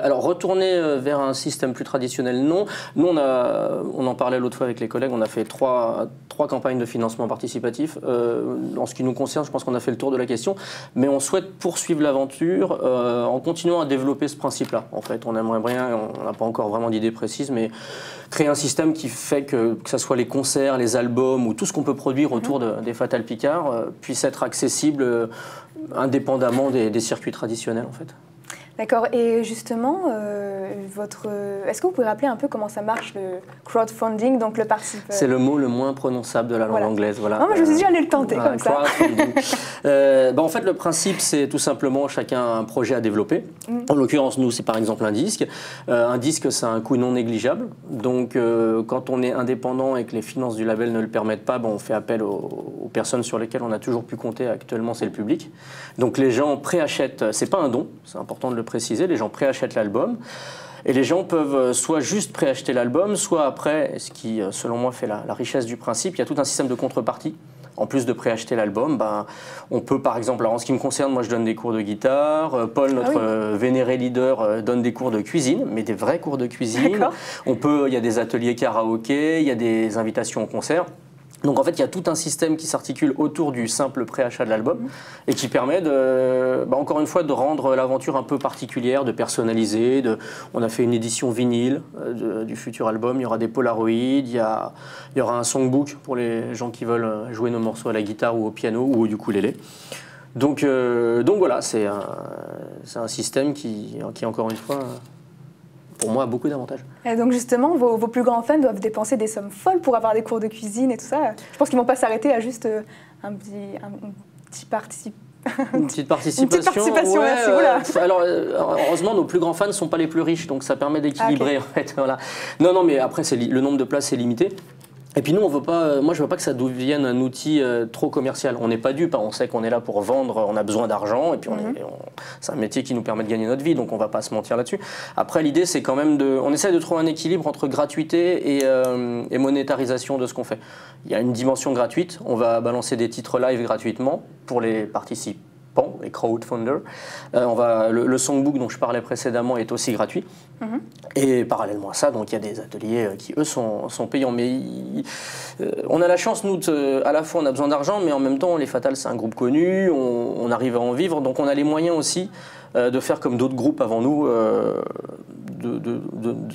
Alors, retourner vers un système plus traditionnel, non. Nous, on en parlait l'autre fois avec les collègues, on a fait trois campagnes de financement participatif. En ce qui nous concerne, je pense qu'on a fait le tour de la question, mais on souhaite poursuivre l'aventure en continuant à développer ce principe-là. En fait, on aimerait bien, on n'a pas encore vraiment d'idée précise, mais créer un système qui fait que ce soit les concerts, les albums ou tout ce qu'on peut produire autour des Fatales Picard puisse être accessible indépendamment des circuits traditionnels, en fait. D'accord. Et justement, est-ce que vous pouvez rappeler un peu comment ça marche, le crowdfunding, donc le participe? C'est le mot le moins prononçable de la langue anglaise. Voilà. Non, mais je me suis dit, j'allais le tenter comme ça. En fait, le principe, c'est tout simplement chacun un projet à développer. En l'occurrence, nous, c'est par exemple un disque. Un disque, c'est un coût non négligeable. Donc, quand on est indépendant et que les finances du label ne le permettent pas, on fait appel aux personnes sur lesquelles on a toujours pu compter. Actuellement, c'est le public. Donc, les gens préachètent. C'est pas un don, c'est important de le préciser. Les gens préachètent l'album. Et les gens peuvent soit juste préacheter l'album, soit après, ce qui, selon moi, fait la richesse du principe, il y a tout un système de contrepartie. En plus de préacheter l'album, on peut par exemple, alors en ce qui me concerne, moi je donne des cours de guitare, Paul, notre vénéré leader, donne des cours de cuisine, mais des vrais cours de cuisine. Il y a des ateliers karaoké, il y a des invitations au concert. Donc en fait, il y a tout un système qui s'articule autour du simple préachat de l'album et qui permet encore une fois de rendre l'aventure un peu particulière, de personnaliser. On a fait une édition vinyle du futur album, il y aura des polaroïds, il y aura un songbook pour les gens qui veulent jouer nos morceaux à la guitare ou au piano ou au ukulélé. Donc voilà, c'est un système qui encore une fois, pour moi beaucoup d'avantages. Et donc justement, vos plus grands fans doivent dépenser des sommes folles pour avoir des cours de cuisine et tout ça. Je pense qu'ils ne vont pas s'arrêter à juste un petit participant. Une petite participation, ouais, merci. Voilà. Alors, heureusement, nos plus grands fans ne sont pas les plus riches, donc ça permet d'équilibrer, en fait. Voilà. Non, mais après, le nombre de places est limité. Et puis nous, on veut pas, moi je veux pas que ça devienne un outil trop commercial. On n'est pas dupe, on sait qu'on est là pour vendre, on a besoin d'argent, et puis c'est un métier qui nous permet de gagner notre vie, donc on va pas se mentir là-dessus. Après, l'idée, c'est quand même on essaie de trouver un équilibre entre gratuité et monétarisation de ce qu'on fait. Il y a une dimension gratuite, on va balancer des titres live gratuitement pour les participants, les crowdfunders. Le songbook dont je parlais précédemment est aussi gratuit. Et parallèlement à ça, donc, il y a des ateliers qui, eux, sont payants. Mais on a la chance, nous, à la fois on a besoin d'argent, mais en même temps, Les Fatales, c'est un groupe connu, on arrive à en vivre, donc on a les moyens aussi de faire comme d'autres groupes avant nous, de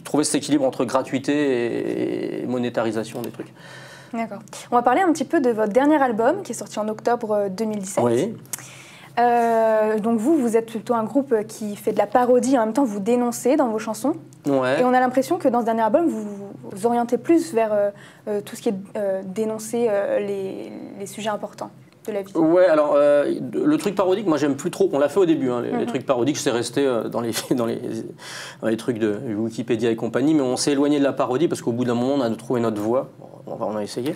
trouver cet équilibre entre gratuité et monétarisation des trucs. D'accord. On va parler un petit peu de votre dernier album qui est sorti en octobre 2017. Oui. Donc vous êtes plutôt un groupe qui fait de la parodie, en même temps vous dénoncez dans vos chansons. Ouais. Et on a l'impression que dans ce dernier album, vous vous orientez plus vers tout ce qui est dénoncer les sujets importants de la vie. Ouais, alors le truc parodique, moi j'aime plus trop. On l'a fait au début, hein, les trucs parodiques, c'est resté dans les trucs de Wikipédia et compagnie, mais on s'est éloigné de la parodie parce qu'au bout d'un moment, on a trouvé notre voie. On a essayé.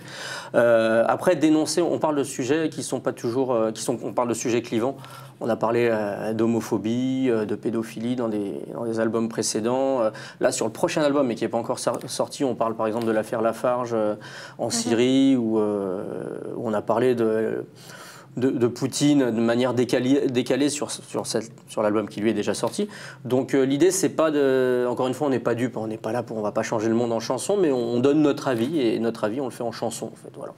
Après, dénoncer, on parle de sujets qui sont pas toujours... on parle de sujets clivants. On a parlé d'homophobie, de pédophilie dans des albums précédents. Là, sur le prochain album, mais qui n'est pas encore sorti, on parle par exemple de l'affaire Lafarge en Syrie, où on a parlé de Poutine de manière décalée sur l'album qui lui est déjà sorti. Donc l'idée, c'est pas de... Encore une fois, on n'est pas dupe, on n'est pas là on va pas changer le monde en chanson, mais on donne notre avis, et notre avis, on le fait en chanson, en fait, voilà.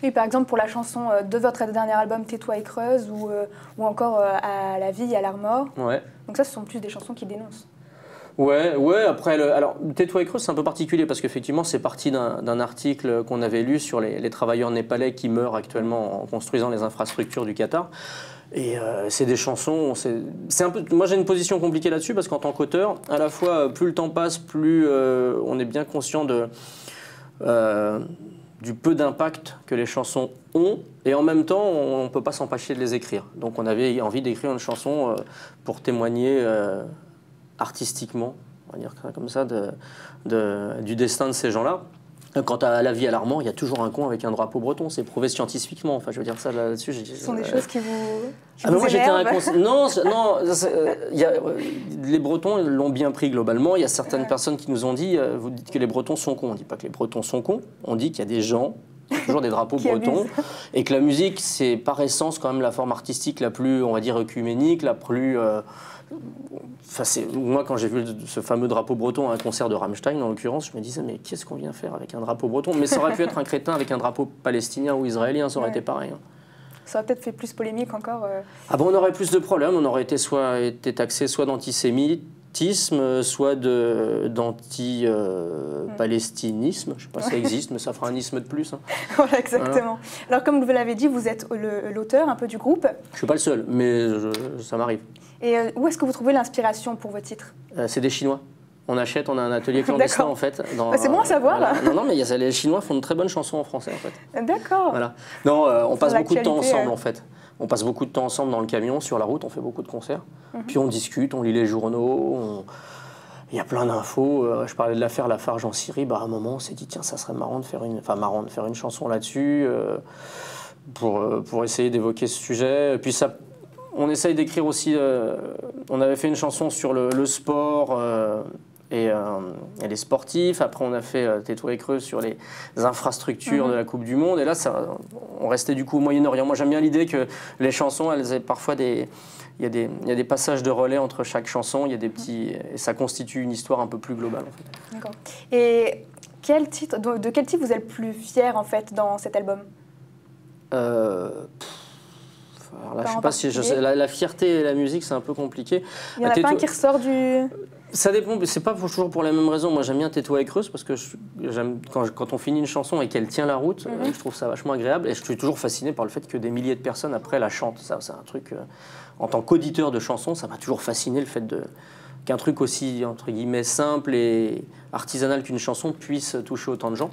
Oui, par exemple, pour la chanson de votre dernier album, Tais-toi et creuse, ou encore À la vie, à la mort. Ouais. Donc ça, ce sont plus des chansons qui dénoncent. Ouais, après, alors, Tais-toi et creuse, c'est un peu particulier parce qu'effectivement, c'est parti d'un article qu'on avait lu sur les travailleurs népalais qui meurent actuellement en construisant les infrastructures du Qatar. Et c'est des chansons, c'est un peu, moi j'ai une position compliquée là-dessus parce qu'en tant qu'auteur, à la fois, plus le temps passe, plus on est bien conscient du peu d'impact que les chansons ont, et en même temps, on ne peut pas s'empêcher de les écrire. Donc on avait envie d'écrire une chanson pour témoigner artistiquement, on va dire comme ça, du destin de ces gens-là. Quant à La vie à l'Armand, il y a toujours un con avec un drapeau breton, c'est prouvé scientifiquement. Enfin, je veux dire ça là-dessus. Ce sont des choses qui vous. Moi j'étais un con. Non, les Bretons l'ont bien pris globalement. Il y a certaines personnes qui nous ont dit, vous dites que les Bretons sont cons. On ne dit pas que les Bretons sont cons. On dit qu'il y a des gens, toujours des drapeaux bretons, et que la musique, c'est par essence quand même la forme artistique la plus, on va dire, œcuménique, la plus. Moi, quand j'ai vu ce fameux drapeau breton à un concert de Rammstein, en l'occurrence, je me disais, mais qu'est-ce qu'on vient faire avec un drapeau breton? Mais ça aurait pu être un crétin avec un drapeau palestinien ou israélien, ça aurait été pareil. Hein. Ça aurait peut-être fait plus polémique encore. Ah bon, on aurait plus de problèmes, on aurait été taxé soit d'antisémitisme, soit d'anti-palestinisme. Je ne sais pas si ça existe, mais ça fera un isme de plus. Hein. Voilà, exactement. Voilà. Alors, comme vous l'avez dit, vous êtes l'auteur un peu du groupe. Je ne suis pas le seul, mais ça m'arrive. Et où est-ce que vous trouvez l'inspiration pour vos titres? C'est des Chinois. On a un atelier clandestin en fait. C'est bon à savoir. Voilà. Non, mais les Chinois font de très bonnes chansons en français en fait. D'accord. Voilà. Non, on passe beaucoup de temps ensemble en fait. On passe beaucoup de temps ensemble dans le camion, sur la route, on fait beaucoup de concerts. Puis on discute, on lit les journaux, il y a plein d'infos. Je parlais de l'affaire Lafarge en Syrie, à un moment on s'est dit tiens, ça serait marrant de faire une chanson là-dessus pour essayer d'évoquer ce sujet. Et puis on essaye d'écrire aussi, on avait fait une chanson sur le sport et les sportifs. Après, on a fait Tais-toi et creuse sur les infrastructures de la Coupe du Monde. Et là, on restait du coup au Moyen-Orient. Moi, j'aime bien l'idée que les chansons, elles aient parfois il y a des passages de relais entre chaque chanson. Il y a des petits, et ça constitue une histoire un peu plus globale. En fait. D'accord. Et de quel titre vous êtes le plus fier en fait dans cet album? Alors là, je sais pas si la fierté et la musique, c'est un peu compliqué. Il n'y en a pas un qui ressort du... Ça dépend, c'est pas toujours pour la même raison. Moi, j'aime bien Tais-toi et creuse parce que quand on finit une chanson et qu'elle tient la route, je trouve ça vachement agréable. Et je suis toujours fasciné par le fait que des milliers de personnes après la chantent. Ça, c'est un truc... en tant qu'auditeur de chansons, ça m'a toujours fasciné le fait qu'un truc aussi, entre guillemets, simple et artisanal qu'une chanson puisse toucher autant de gens.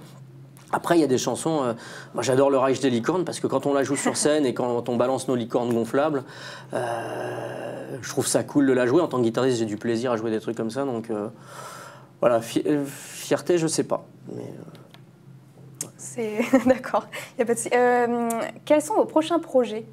Après, il y a des chansons, moi j'adore le Reich des licornes parce que quand on la joue sur scène et quand on balance nos licornes gonflables, je trouve ça cool de la jouer. En tant que guitariste, j'ai du plaisir à jouer des trucs comme ça. Donc voilà, fierté, je sais pas. Mais, c'est d'accord. Quels sont vos prochains projets?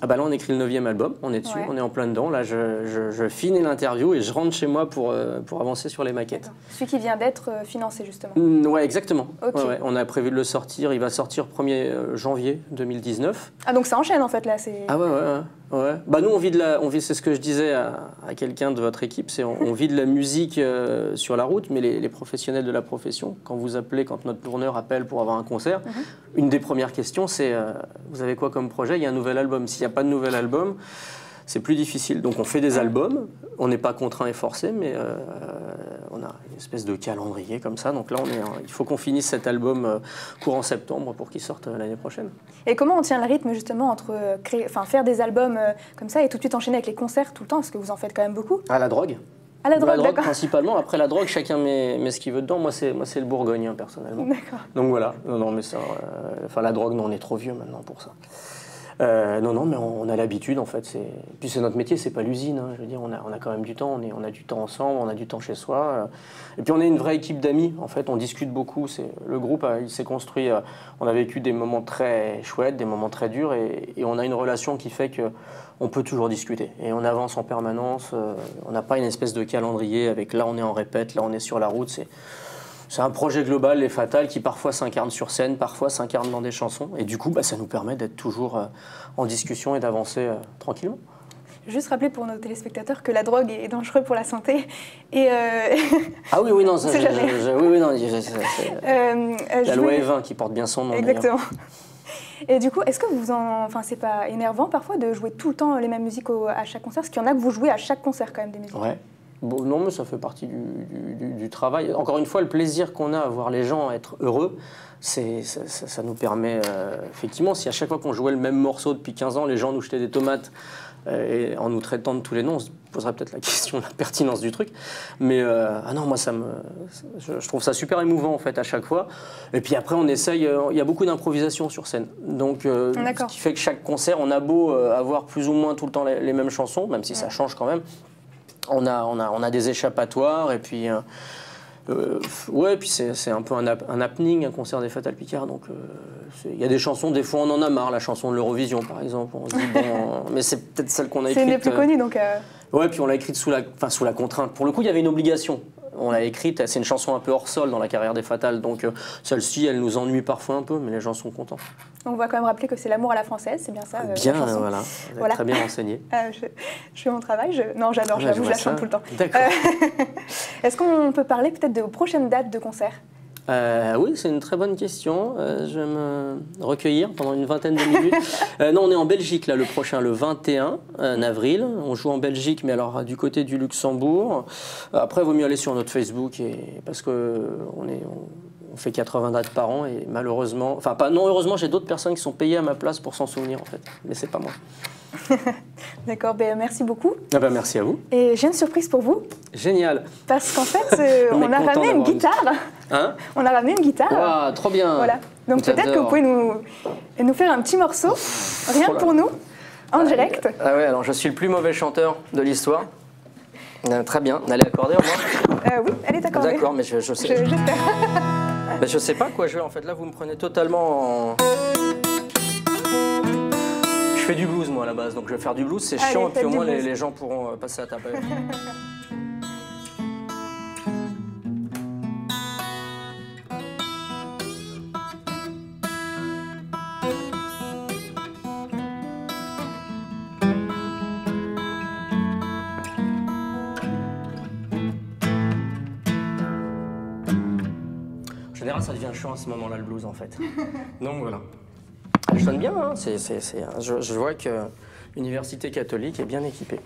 Ah bah là, on écrit le 9e album, on est dessus, on est en plein dedans. Là, je finis l'interview et je rentre chez moi pour avancer sur les maquettes. Celui qui vient d'être financé, justement. Ouais, exactement. Okay. Ouais. On a prévu de le sortir. Il va sortir 1er janvier 2019. Ah, donc ça enchaîne, en fait, là. Ah ouais. Bah nous, c'est ce que je disais à quelqu'un de votre équipe, c'est on vit de la musique sur la route, mais les professionnels de la profession, quand vous appelez, quand notre tourneur appelle pour avoir un concert, une des premières questions, c'est vous avez quoi comme projet? Il y a un nouvel album. S'il n'y a pas de nouvel album, c'est plus difficile. Donc on fait des albums, on n'est pas contraint et forcé, mais on a une espèce de calendrier comme ça. Donc là, il faut qu'on finisse cet album courant septembre pour qu'il sorte l'année prochaine. Et comment on tient le rythme justement entre faire des albums comme ça et tout de suite enchaîner avec les concerts tout le temps? Parce que vous en faites quand même beaucoup. À la drogue. À la drogue, principalement. Après la drogue, chacun met ce qu'il veut dedans. Moi, c'est le Bourgogne, hein, personnellement. D'accord. Donc voilà. Non, mais ça, la drogue, non, on est trop vieux maintenant pour ça. Non, mais on a l'habitude, en fait. Puis c'est notre métier, c'est pas l'usine. Hein. Je veux dire, on a quand même du temps. On a du temps ensemble, on a du temps chez soi. Et puis on est une vraie équipe d'amis. En fait, on discute beaucoup. Le groupe, il s'est construit. On a vécu des moments très chouettes, des moments très durs, et on a une relation qui fait que on peut toujours discuter. Et on avance en permanence. On n'a pas une espèce de calendrier avec là on est en répète, là on est sur la route. C'est un projet global, Les Fatales, qui parfois s'incarne sur scène, parfois s'incarne dans des chansons. Et du coup, ça nous permet d'être toujours en discussion et d'avancer tranquillement. Juste rappeler pour nos téléspectateurs que la drogue est dangereuse pour la santé. Et Ah oui, non, c'est la loi E20 qui porte bien son nom. Exactement. Et du coup, est-ce que c'est pas énervant parfois de jouer tout le temps les mêmes musiques à chaque concert? Parce qu'il y en a que vous jouez à chaque concert quand même des musiques. Ouais. Bon, non, mais ça fait partie du travail. Encore une fois, le plaisir qu'on a à voir les gens être heureux, ça nous permet, effectivement, si à chaque fois qu'on jouait le même morceau depuis 15 ans, les gens nous jetaient des tomates et en nous traitant de tous les noms, on se poserait peut-être la question de la pertinence du truc. Mais non, moi, je trouve ça super émouvant, en fait, à chaque fois. Et puis après, on essaye, il y a beaucoup d'improvisation sur scène. Donc, ce qui fait que chaque concert, on a beau avoir plus ou moins tout le temps les mêmes chansons, même si ça change quand même. On a des échappatoires et puis puis c'est un peu un happening, un concert des Fatales Picard. Donc il y a des chansons, des fois on en a marre, la chanson de l'Eurovision par exemple. On se dit mais c'est peut-être celle qu'on a écrite. C'est une des plus connues donc. Ouais, puis on l'a écrite sous la contrainte. Pour le coup, il y avait une obligation. On l'a écrite, c'est une chanson un peu hors sol dans la carrière des Fatales, donc celle-ci, elle nous ennuie parfois un peu, mais les gens sont contents. On va quand même rappeler que c'est l'amour à la française, c'est bien ça? Bien, voilà. Vous êtes très bien renseigné. Je fais mon travail, non j'adore, j'avoue, je la chante tout le temps. D'accord. Est-ce qu'on peut parler peut-être de vos prochaines dates de concert? Oui, c'est une très bonne question. Je vais me recueillir pendant une vingtaine de minutes. Non, on est en Belgique, là, le prochain, le 21 avril. On joue en Belgique, mais alors du côté du Luxembourg. Après, il vaut mieux aller sur notre Facebook, parce qu'on fait 80 dates par an, et malheureusement... Enfin, non, heureusement, j'ai d'autres personnes qui sont payées à ma place pour s'en souvenir, en fait. Mais c'est pas moi. D'accord, merci beaucoup. Merci à vous. Et j'ai une surprise pour vous. Génial. Parce qu'en fait, on a ramené une guitare. Hein? On a ramené une guitare. Wow, trop bien. Voilà. Donc peut-être que vous pouvez nous faire un petit morceau, rien que pour nous, en direct. Ah ouais, alors je suis le plus mauvais chanteur de l'histoire. Très bien. Elle est accordée au moins? Oui, elle est accordée. D'accord, mais je sais. J'espère. Mais je sais pas quoi jouer en fait. Là, vous me prenez totalement en... Je fais du blues moi à la base, donc je vais faire du blues, c'est chiant, et puis au moins les gens pourront passer à taper. En général, ça devient chiant à ce moment-là, le blues en fait. Donc voilà. Je sonne bien, hein. Je vois que l'université catholique est bien équipée.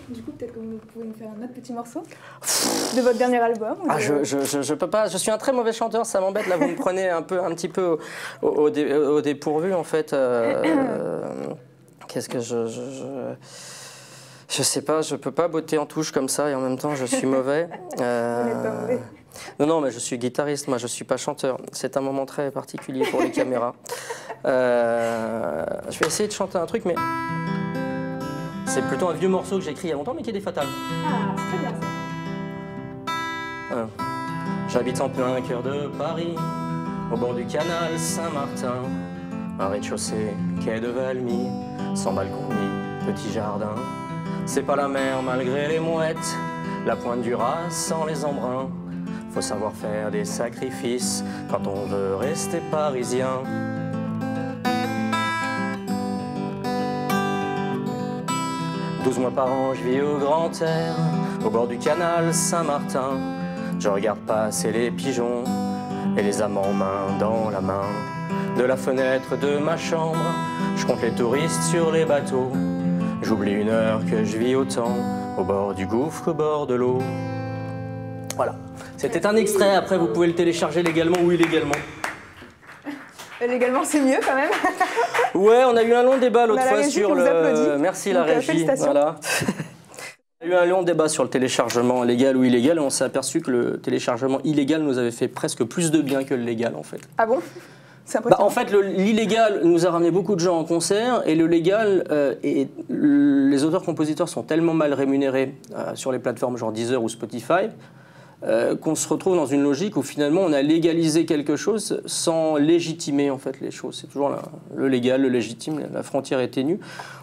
Du coup, peut-être que vous pouvez nous faire un autre petit morceau de votre dernier album. Je peux pas, je suis un très mauvais chanteur, ça m'embête. Là, vous me prenez un petit peu au dépourvu, en fait. Qu'est-ce que Je sais pas, je peux pas botter en touche comme ça et en même temps je suis mauvais. Vous n'êtes pas mauvais. Non, mais je suis guitariste, moi je suis pas chanteur. C'est un moment très particulier pour les caméras. Je vais essayer de chanter un truc, mais c'est plutôt un vieux morceau que j'ai écrit il y a longtemps, mais qui est des fatales. Ah, c'est très bien ça. J'habite en plein cœur de Paris, au bord du canal Saint-Martin. Un rez-de-chaussée, quai de Valmy, sans balcon ni petit jardin. C'est pas la mer malgré les mouettes, la pointe du Raz sans les embruns. Faut savoir faire des sacrifices quand on veut rester parisien. « 12 mois par an, je vis au grand air, au bord du canal Saint-Martin. Je regarde passer les pigeons et les amants main dans la main. De la fenêtre de ma chambre, je compte les touristes sur les bateaux. J'oublie une heure que je vis autant, au bord du gouffre, au bord de l'eau. » Voilà. C'était un extrait, après vous pouvez le télécharger légalement ou illégalement. Légalement, c'est mieux quand même. Ouais, on a eu un long débat l'autre fois sur le... Merci la régie. Voilà. On a eu un long débat sur le téléchargement légal ou illégal et on s'est aperçu que le téléchargement illégal nous avait fait presque plus de bien que le légal en fait. Ah bon? En fait, l'illégal nous a ramené beaucoup de gens en concert et le légal, les auteurs-compositeurs sont tellement mal rémunérés sur les plateformes genre Deezer ou Spotify qu'on se retrouve dans une logique où finalement on a légalisé quelque chose sans légitimer en fait les choses. C'est toujours le légal, le légitime, la frontière est ténue.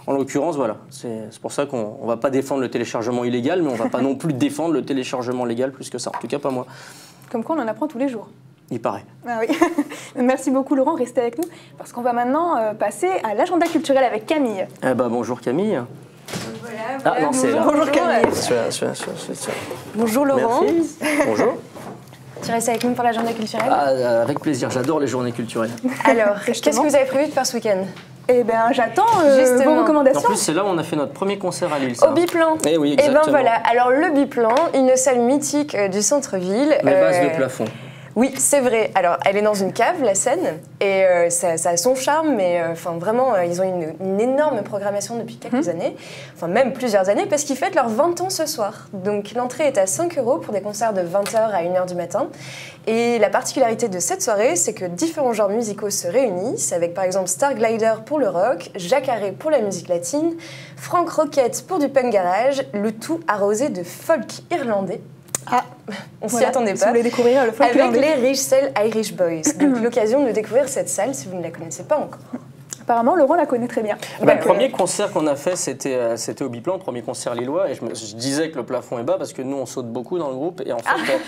En l'occurrence, voilà, c'est pour ça qu'on ne va pas défendre le téléchargement illégal, mais on ne va pas non plus défendre le téléchargement légal plus que ça, en tout cas pas moi. Comme quoi on en apprend tous les jours. Il paraît. Ah oui. Merci beaucoup Laurent, restez avec nous parce qu'on va maintenant passer à l'agenda culturel avec Camille. Eh ben, bonjour Camille. Voilà, ah non, c'est là. Bonjour Camille. Bonjour Laurent. Merci. Bonjour. Tu restes avec nous pour l'agenda culturel? Avec plaisir, j'adore les journées culturelles. Alors, qu'est-ce que vous avez prévu de faire ce week-end? Eh bien, j'attends vos recommandations. En plus, c'est là où on a fait notre premier concert à Lille. Au Biplan. Eh oui, exactement. exactement. Et ben voilà, alors le Biplan, une salle mythique du centre-ville. Mais base de plafond. Oui, c'est vrai. Alors, elle est dans une cave, la scène, et ça a son charme, mais vraiment, ils ont une énorme programmation depuis quelques années, enfin même plusieurs années, parce qu'ils fêtent leurs 20 ans ce soir. Donc, l'entrée est à 5 € pour des concerts de 20h à 1h du matin. Et la particularité de cette soirée, c'est que différents genres musicaux se réunissent, avec par exemple Starglider pour le rock, Jacques Arré pour la musique latine, Frank Rocket pour du punk garage, le tout arrosé de folk irlandais. Ah, on s'y attendait pas. Si vous voulez découvrir le folk avec irlandais. les Richsell Irish Boys. Donc l'occasion de découvrir cette salle si vous ne la connaissez pas encore. Apparemment, Laurent la connaît très bien. Le premier concert qu'on a fait, c'était au Biplan, le premier concert lillois. Et je disais que le plafond est bas parce que nous, on saute beaucoup dans le groupe. Et en fait,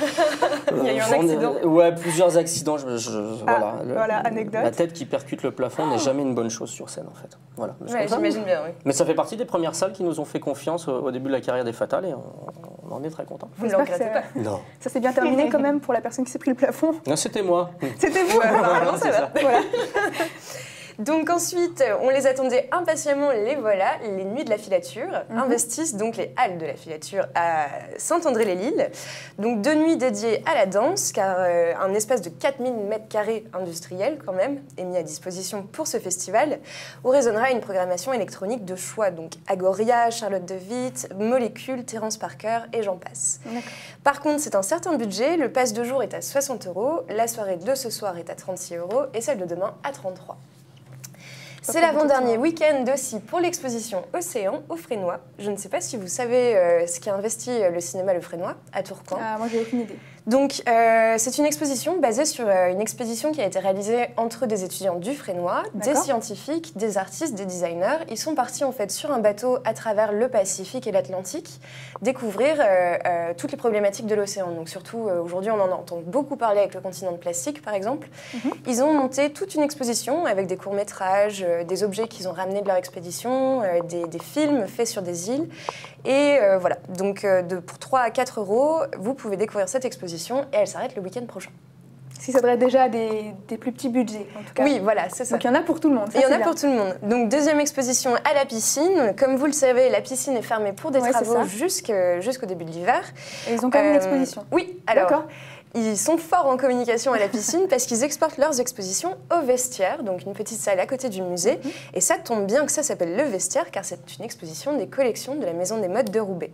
il y a eu un accident. Ouais, plusieurs accidents. Voilà, anecdote. La tête qui percute le plafond n'est jamais une bonne chose sur scène, en fait. Voilà. Ouais, j'imagine bien, oui. Mais ça fait partie des premières salles qui nous ont fait confiance au début de la carrière des Fatales et on en est très contents. Vous ne le regrettez pas? Non. Ça s'est bien terminé quand même pour la personne qui s'est pris le plafond. Non, c'était moi. C'était vous? Voilà, ça va. Voilà. Donc ensuite, on les attendait impatiemment, les voilà, les Nuits de la Filature, investissent donc les Halles de la Filature à Saint-André-les-Lilles. Donc 2 nuits dédiées à la danse, car un espace de 4000 m² industriel quand même est mis à disposition pour ce festival, où résonnera une programmation électronique de choix, donc Agoria, Charlotte de Witt, Molécule, Terence Parker et j'en passe. Par contre, c'est un certain budget, le pass de jour est à 60 €, la soirée de ce soir est à 36 € et celle de demain à 33 €. C'est l'avant-dernier week-end aussi pour l'exposition Océan au Frénois. Je ne sais pas si vous savez ce qui a investi le cinéma Le Frénois à Tourcoing. Ah, moi, j'ai aucune idée. Donc, c'est une exposition basée sur une expédition qui a été réalisée entre des étudiants du Frénois, des scientifiques, des artistes, des designers. Ils sont partis en fait sur un bateau à travers le Pacifique et l'Atlantique, découvrir toutes les problématiques de l'océan. Donc surtout, aujourd'hui, on en entend beaucoup parler avec le continent de plastique, par exemple. Ils ont monté toute une exposition avec des courts-métrages, des objets qu'ils ont ramenés de leur expédition, des films faits sur des îles. Et voilà, donc pour 3 à 4 €, vous pouvez découvrir cette exposition et elle s'arrête le week-end prochain. Si ça s'adresse déjà à des plus petits budgets, en tout cas. Oui, voilà, c'est ça. Donc il y en a pour tout le monde. Il y en a pour tout le monde. Donc deuxième exposition à la piscine. Comme vous le savez, la piscine est fermée pour des travaux jusqu'au début de l'hiver. Et ils ont quand même une exposition. Oui, alors Ils sont forts en communication à la piscine parce qu'ils exportent leurs expositions au vestiaire, donc une petite salle à côté du musée. Et ça tombe bien que ça s'appelle le vestiaire, car c'est une exposition des collections de la Maison des Modes de Roubaix.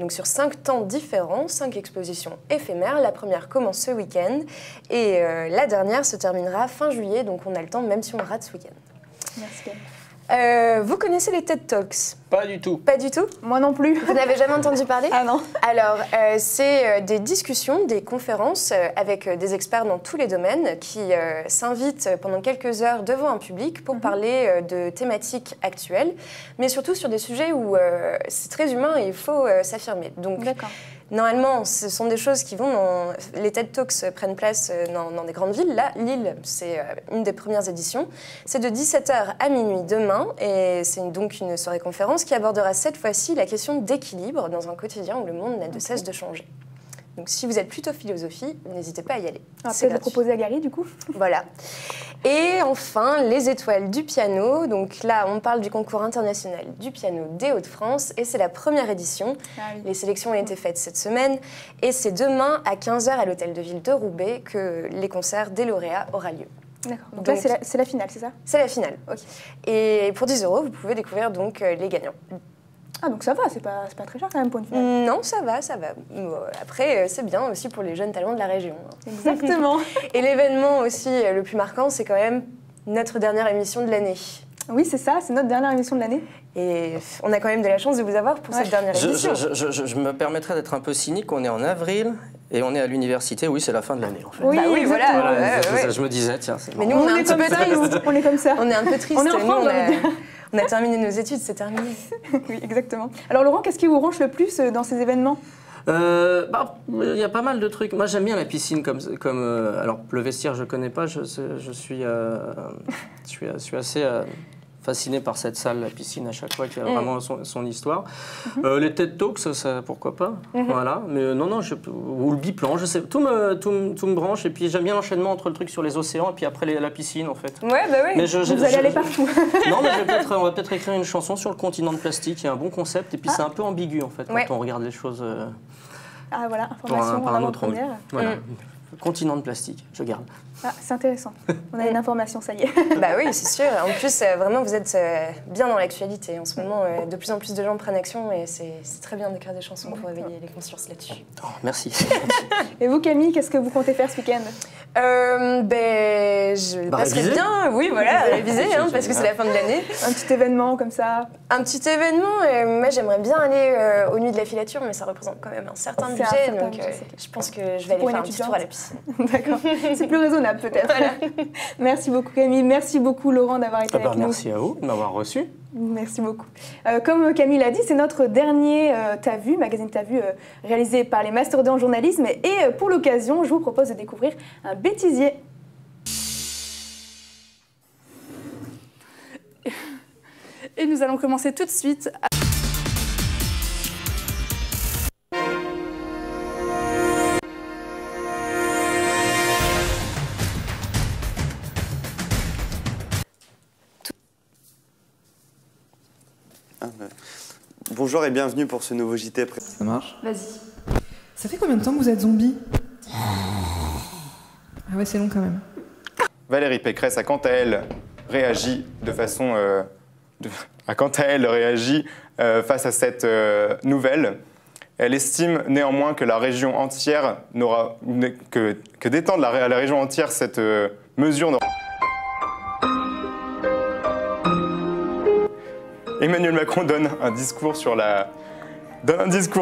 Donc sur 5 temps différents, 5 expositions éphémères. La première commence ce week-end et la dernière se terminera fin juillet, donc on a le temps même si on rate ce week-end. Merci. Vous connaissez les TED Talks? Pas du tout. Pas du tout? Moi non plus. Vous n'avez jamais entendu parler? Ah non. Alors, c'est des discussions, des conférences avec des experts dans tous les domaines qui s'invitent pendant quelques heures devant un public pour parler de thématiques actuelles, mais surtout sur des sujets où c'est très humain et il faut s'affirmer. Donc, normalement, ce sont des choses qui vont dans... Les TED Talks prennent place dans des grandes villes. Là, Lille, c'est une des premières éditions. C'est de 17h à minuit demain et c'est donc une soirée conférence qui abordera cette fois-ci la question d'équilibre dans un quotidien où le monde n'a de cesse de changer. Donc si vous êtes plutôt philosophie, n'hésitez pas à y aller. C'est peut-être proposer à Gary du coup. Voilà. Et enfin, les étoiles du piano. Donc là, on parle du concours international du piano des Hauts-de-France et c'est la première édition. Les sélections ont été faites cette semaine et c'est demain à 15h à l'Hôtel de Ville de Roubaix que les concerts des lauréats aura lieu. D'accord. Donc là, c'est la finale, c'est ça? C'est la finale. Ok. Et pour 10 €, vous pouvez découvrir donc les gagnants. Ah, donc ça va, c'est pas très cher quand même pour une finale. Non, ça va, ça va. Après, c'est bien aussi pour les jeunes talents de la région. Exactement. Et l'événement aussi le plus marquant, c'est quand même notre dernière émission de l'année. Oui, c'est ça, c'est notre dernière émission de l'année. Et on a quand même de la chance de vous avoir pour cette dernière émission. Je me permettrais d'être un peu cynique, on est en avril et on est à l'université, oui, c'est la fin de l'année en fait. Oui, oui, voilà. Je me disais, tiens, c'est mais nous, on est un peu triste. On est comme ça. On est un peu triste. On est en forme, on a terminé nos études, c'est terminé. Oui, exactement. Alors Laurent, qu'est-ce qui vous branche le plus dans ces événements? Il y a pas mal de trucs. Moi, j'aime bien la piscine alors, le vestiaire, je connais pas. Je suis assez fasciné par cette salle, la piscine, à chaque fois, qui a vraiment son histoire. Les TED Talks, ça, pourquoi pas. Voilà. Mais non, ou le biplan, je sais. Tout me branche. Et puis, j'aime bien l'enchaînement entre le truc sur les océans et puis après la piscine, en fait. Ouais, bah oui. Mais vous allez aller partout. Non, mais on va peut-être écrire une chanson sur le continent de plastique. Il y a un bon concept. Et puis, c'est un peu ambigu, en fait, quand on regarde les choses. Ah, voilà, information par un autre angle. Voilà. Continent de plastique, je garde. Ah, c'est intéressant. On a une information, ça y est. Bah oui, c'est sûr. En plus, vraiment, vous êtes bien dans l'actualité. En ce moment, de plus en plus de gens prennent action et c'est très bien d'écrire des chansons pour réveiller les consciences là-dessus. Oh, merci. Et vous, Camille, qu'est-ce que vous comptez faire ce week-end? Je passerai bien, oui, voilà, réviser, parce que c'est la fin de l'année. Un petit événement comme ça? Un petit événement, moi j'aimerais bien aller aux Nuits de la Filature, mais ça représente quand même un certain budget, donc je pense que je vais aller faire un petit tour à la piscine. D'accord, c'est plus raisonnable peut-être. Voilà. Merci beaucoup Camille, merci beaucoup Laurent d'avoir été avec nous. Merci à vous de m'avoir reçu. Merci beaucoup. Comme Camille l'a dit, c'est notre dernier T'as vu, magazine T'as vu, réalisé par les Masters 2 en journalisme. Et pour l'occasion, je vous propose de découvrir un bêtisier. Et nous allons commencer tout de suite. Bonjour et bienvenue pour ce nouveau JT. Ça marche? Vas-y. Ça fait combien de temps que vous êtes zombie? Ah ouais, c'est long quand même. Valérie Pécresse a quant à elle réagi de façon... face à cette nouvelle. Elle estime néanmoins que la région entière n'aura... que d'étendre à la région entière cette mesure n'aura... Emmanuel Macron donne un discours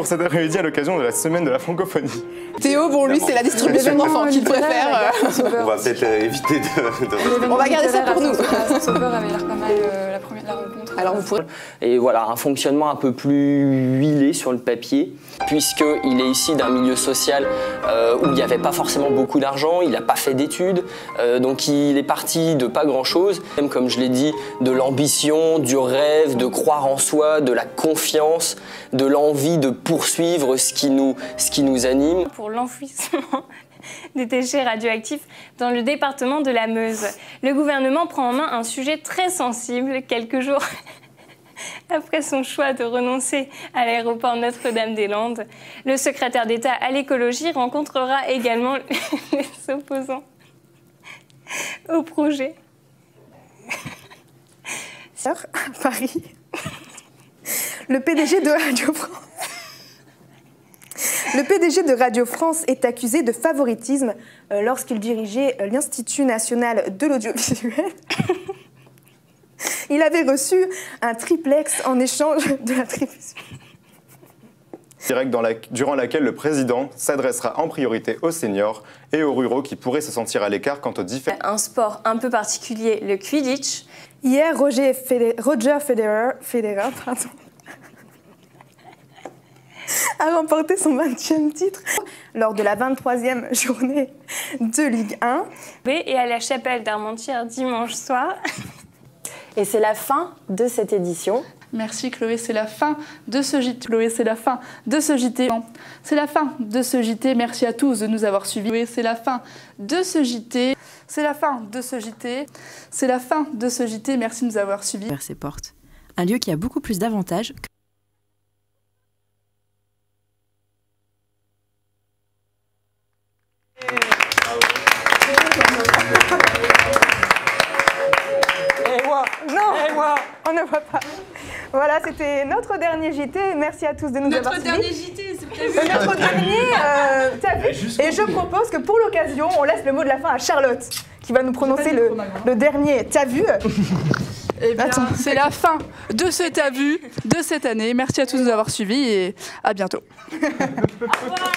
cet après-midi à l'occasion de la semaine de la francophonie. Théo, bon, lui, c'est la distribution d'enfants qu'il préfère. On va peut-être éviter de... On va garder ça pour nous. Sauveur avait l'air pas mal la rencontre. Alors, vous pourrez... Et voilà, un fonctionnement un peu plus huilé sur le papier, puisqu'il est issu d'un milieu social où il n'y avait pas forcément beaucoup d'argent, il n'a pas fait d'études, donc il est parti de pas grand-chose, même comme je l'ai dit, de l'ambition, du rêve, de croire en soi, de la confiance, de l'envie de poursuivre ce qui nous anime. Pour l'enfouissement des déchets radioactifs dans le département de la Meuse. Le gouvernement prend en main un sujet très sensible quelques jours Après son choix de renoncer à l'aéroport Notre-Dame-des-Landes, le secrétaire d'État à l'écologie rencontrera également les opposants au projet. À Paris, le PDG de Radio France. Le PDG de Radio France est accusé de favoritisme lorsqu'il dirigeait l'Institut national de l'audiovisuel. Il avait reçu un triplex en échange de l'attribution. Direct durant laquelle le président s'adressera en priorité aux seniors et aux ruraux qui pourraient se sentir à l'écart quant aux différents... Un sport un peu particulier, le Quidditch. Hier, Roger Federer a remporté son 20e titre lors de la 23e journée de Ligue 1. Et à la chapelle d'Armentières dimanche soir. Et c'est la fin de cette édition. Merci Chloé, c'est la fin de ce JT. Chloé, c'est la fin de ce JT. C'est la fin de ce JT. Merci à tous de nous avoir suivis. Chloé, c'est la fin de ce JT. C'est la fin de ce JT. C'est la fin de ce JT. Merci de nous avoir suivis. Vers ses portes. Un lieu qui a beaucoup plus d'avantages que... On ne voit pas. Voilà, c'était notre dernier JT. Merci à tous de nous avoir suivis. Notre dernier JT, c'est prévu. Notre dernier, t'as vu. Et je propose que pour l'occasion, on laisse le mot de la fin à Charlotte, qui va nous prononcer le dernier. T'as vu. Eh bien, c'est la fin de ce T'as vu de cette année. Merci à tous de nous avoir suivis et à bientôt. Au revoir.